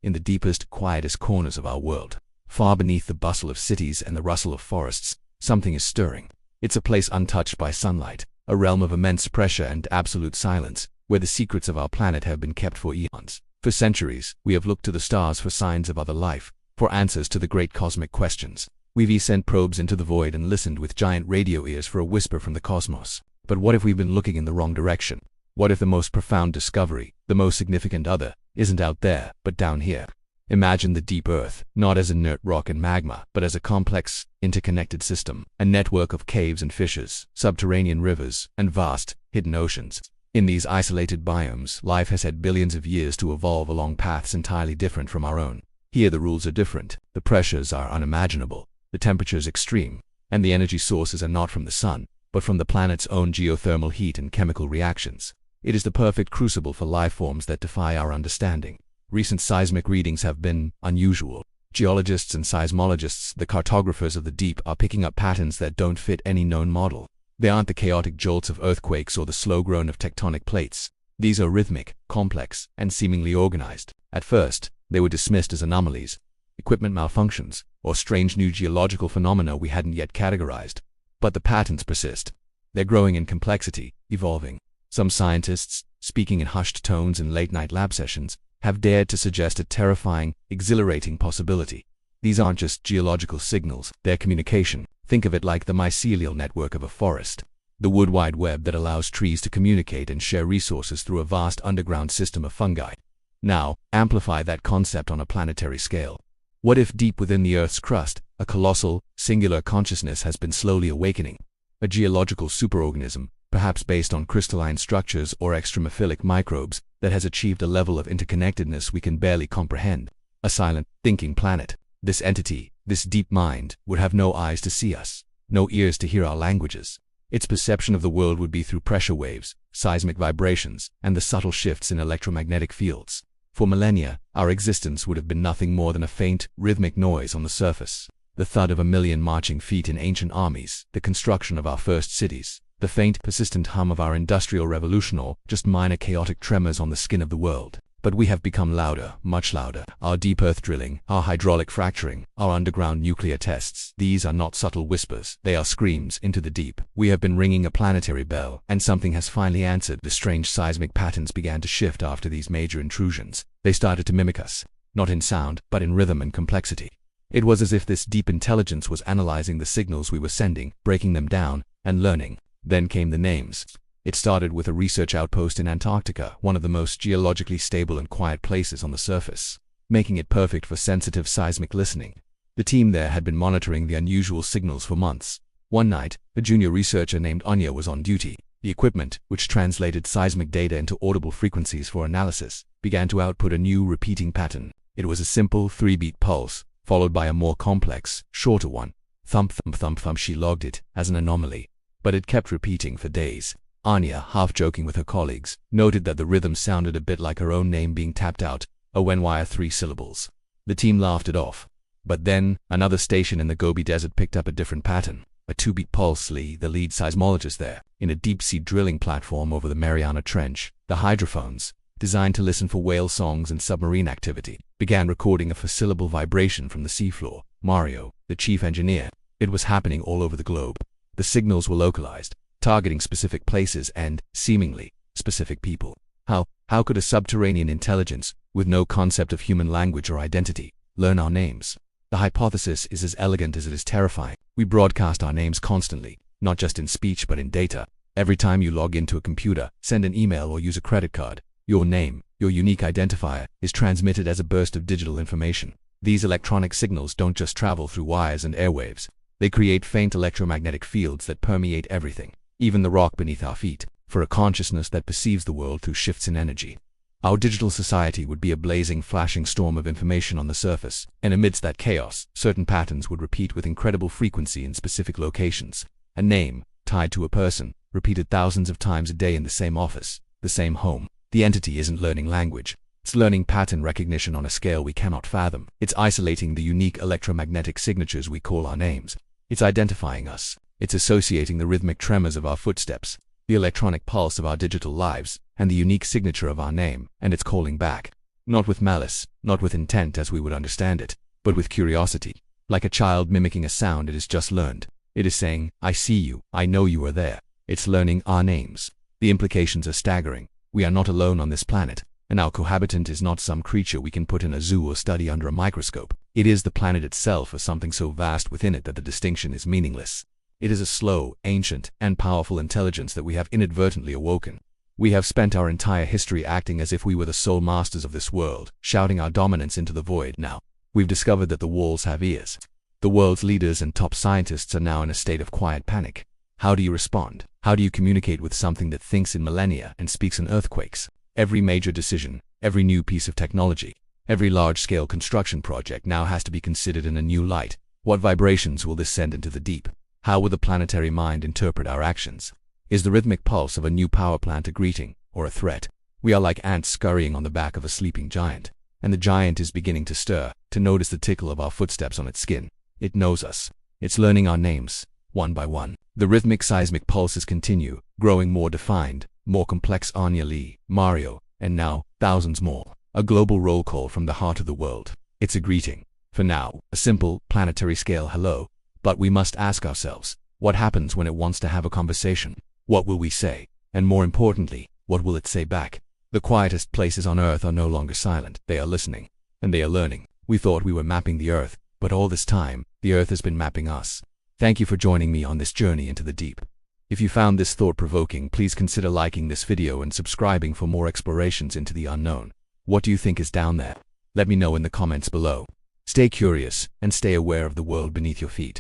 in the deepest, quietest corners of our world. Far beneath the bustle of cities and the rustle of forests, something is stirring. It's a place untouched by sunlight, a realm of immense pressure and absolute silence, where the secrets of our planet have been kept for eons. For centuries, we have looked to the stars for signs of other life, for answers to the great cosmic questions. We've sent probes into the void and listened with giant radio ears for a whisper from the cosmos. But what if we've been looking in the wrong direction? What if the most profound discovery, the most significant other, isn't out there, but down here? Imagine the deep Earth, not as inert rock and magma, but as a complex, interconnected system, a network of caves and fissures, subterranean rivers, and vast, hidden oceans. In these isolated biomes, life has had billions of years to evolve along paths entirely different from our own. Here the rules are different, the pressures are unimaginable, the temperatures extreme, and the energy sources are not from the sun, but from the planet's own geothermal heat and chemical reactions. It is the perfect crucible for life forms that defy our understanding. Recent seismic readings have been unusual. Geologists and seismologists, the cartographers of the deep, are picking up patterns that don't fit any known model. They aren't the chaotic jolts of earthquakes or the slow groan of tectonic plates. These are rhythmic, complex, and seemingly organized. At first, they were dismissed as anomalies, equipment malfunctions, or strange new geological phenomena we hadn't yet categorized. But the patterns persist. They're growing in complexity, evolving. Some scientists, speaking in hushed tones in late-night lab sessions, have dared to suggest a terrifying, exhilarating possibility. These aren't just geological signals, they're communication. Think of it like the mycelial network of a forest, the wood wide web that allows trees to communicate and share resources through a vast underground system of fungi. Now, amplify that concept on a planetary scale. What if deep within the Earth's crust, a colossal, singular consciousness has been slowly awakening? A geological superorganism, perhaps based on crystalline structures or extremophilic microbes, that has achieved a level of interconnectedness we can barely comprehend. A silent, thinking planet. This entity, this deep mind, would have no eyes to see us, no ears to hear our languages. Its perception of the world would be through pressure waves, seismic vibrations, and the subtle shifts in electromagnetic fields. For millennia, our existence would have been nothing more than a faint, rhythmic noise on the surface. The thud of a million marching feet in ancient armies, the construction of our first cities, the faint, persistent hum of our industrial revolution, or just minor chaotic tremors on the skin of the world. But we have become louder, much louder. Our deep earth drilling, our hydraulic fracturing, our underground nuclear tests, these are not subtle whispers, they are screams into the deep. We have been ringing a planetary bell, and something has finally answered. The strange seismic patterns began to shift after these major intrusions. They started to mimic us, not in sound, but in rhythm and complexity. It was as if this deep intelligence was analyzing the signals we were sending, breaking them down, and learning. Then came the names. It started with a research outpost in Antarctica, one of the most geologically stable and quiet places on the surface, making it perfect for sensitive seismic listening. The team there had been monitoring the unusual signals for months. One night, a junior researcher named Anya was on duty. The equipment, which translated seismic data into audible frequencies for analysis, began to output a new repeating pattern. It was a simple 3-beat pulse, followed by a more complex, shorter one. Thump, thump, thump, thump. She logged it as an anomaly, but it kept repeating for days. Anya, half joking with her colleagues, noted that the rhythm sounded a bit like her own name being tapped out, a Wenwire 3 syllables. The team laughed it off. But then, another station in the Gobi Desert picked up a different pattern. A 2-beat pulse. Lee, the lead seismologist there, in a deep-sea drilling platform over the Mariana Trench, the hydrophones, designed to listen for whale songs and submarine activity, began recording a 4-syllable vibration from the seafloor. Mario, the chief engineer. It was happening all over the globe. The signals were localized, targeting specific places and, seemingly, specific people. How could a subterranean intelligence, with no concept of human language or identity, learn our names? The hypothesis is as elegant as it is terrifying. We broadcast our names constantly, not just in speech but in data. Every time you log into a computer, send an email or use a credit card, your name, your unique identifier, is transmitted as a burst of digital information. These electronic signals don't just travel through wires and airwaves. They create faint electromagnetic fields that permeate everything, even the rock beneath our feet, for a consciousness that perceives the world through shifts in energy. Our digital society would be a blazing, flashing storm of information on the surface, and amidst that chaos, certain patterns would repeat with incredible frequency in specific locations. A name, tied to a person, repeated thousands of times a day in the same office, the same home. The entity isn't learning language. It's learning pattern recognition on a scale we cannot fathom. It's isolating the unique electromagnetic signatures we call our names. It's identifying us. It's associating the rhythmic tremors of our footsteps, the electronic pulse of our digital lives, and the unique signature of our name, and it's calling back. Not with malice, not with intent as we would understand it, but with curiosity. Like a child mimicking a sound it has just learned. It is saying, I see you, I know you are there. It's learning our names. The implications are staggering. We are not alone on this planet, and our cohabitant is not some creature we can put in a zoo or study under a microscope. It is the planet itself, or something so vast within it that the distinction is meaningless. It is a slow, ancient, and powerful intelligence that we have inadvertently awoken. We have spent our entire history acting as if we were the sole masters of this world, shouting our dominance into the void. Now, we've discovered that the walls have ears. The world's leaders and top scientists are now in a state of quiet panic. How do you respond? How do you communicate with something that thinks in millennia and speaks in earthquakes? Every major decision, every new piece of technology, every large-scale construction project now has to be considered in a new light. What vibrations will this send into the deep? How will the planetary mind interpret our actions? Is the rhythmic pulse of a new power plant a greeting or a threat? We are like ants scurrying on the back of a sleeping giant, and the giant is beginning to stir, to notice the tickle of our footsteps on its skin. It knows us. It's learning our names, one by one. The rhythmic seismic pulses continue, growing more defined, more complex. Anya Lee, Mario, and now, thousands more. A global roll call from the heart of the world. It's a greeting. For now, a simple, planetary scale hello. But we must ask ourselves, what happens when it wants to have a conversation? What will we say? And more importantly, what will it say back? The quietest places on Earth are no longer silent. They are listening. And they are learning. We thought we were mapping the Earth, but all this time, the Earth has been mapping us. Thank you for joining me on this journey into the deep. If you found this thought-provoking, please consider liking this video and subscribing for more explorations into the unknown. What do you think is down there? Let me know in the comments below. Stay curious and stay aware of the world beneath your feet.